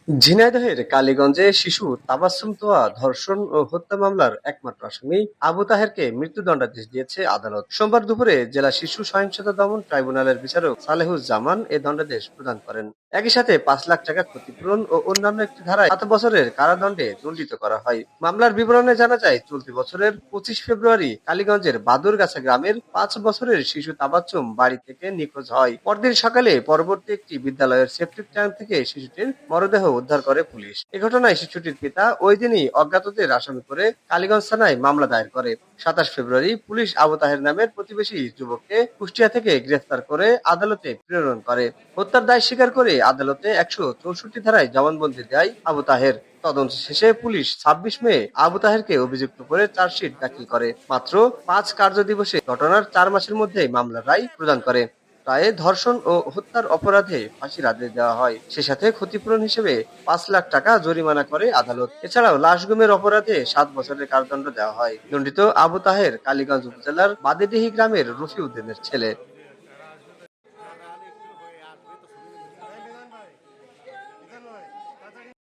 ঝিনাইদহের কালীগঞ্জে শিশু তাবাসসুম তোয়া ধর্ষণ ও হত্যা মামলার একমাত্র আসামি আবু তাহেরকে মৃত্যুদণ্ডাদেশ দিয়েছে আদালত। সোমবার দুপুরে জেলা শিশু সহিংসতা দমন ট্রাইব্যুনালের বিচারক সালেহুজ্জামান এ দণ্ডাদেশ প্রদান করেন। একই সাথে ৫ লাখ টাকা ক্ষতিপূরণ ও অন্যান্য একটি ধারায় ৭ বছরের কারাদণ্ডে দণ্ডিত করা হয়। মামলার বিবরণে জানা যায়, চলতি বছরের ২৫ ফেব্রুয়ারি কালীগঞ্জের বাদুরগাছা গ্রামের ৫ বছরের শিশু তাবাচ্চুম বাড়ি থেকে নিখোঁজ হয়। পরদিন সকালে পরবর্তী একটি বিদ্যালয়ের সেপটিক ট্যাঙ্ক থেকে শিশুটির মরদেহ উদ্ধার করে পুলিশ। এ ঘটনায় শিশুটির পিতা ওই দিনই অজ্ঞাতদের আসামি করে কালীগঞ্জ থানায় মামলা দায়ের করে। ২৭ ফেব্রুয়ারি পুলিশ আবু তাহের নামের প্রতিবেশী যুবককে কুষ্টিয়া থেকে গ্রেফতার করে আদালতে প্রেরণ করে। হত্যার দায় স্বীকার করে আদালতে ১৬৪ ধারায় জবানবন্দি দেয় আবু তাহের। তদন্ত শেষে পুলিশ ২৬ মে আবু তাহেরকে অভিযুক্ত করে চার্জশিট দাখিল করে। মাত্র ৫ কার্যদিবসে ঘটনার ৪ মাসের মধ্যেই মামলার রায় প্রদান করে। রায়ে ধর্ষণ ও হত্যার অপরাধে ফাঁসির আদেশ দেওয়া হয়। সে সাথে ক্ষতিপূরণ হিসেবে ৫ লাখ টাকা জরিমানা করে আদালত। এছাড়াও লাশ গুমের অপরাধে ৭ বছরের কারাদণ্ড দেওয়া হয়। দণ্ডিত আবু তাহের কালীগঞ্জ উপজেলার বাদেডিহি গ্রামের রফি উদ্দিনের ছেলে।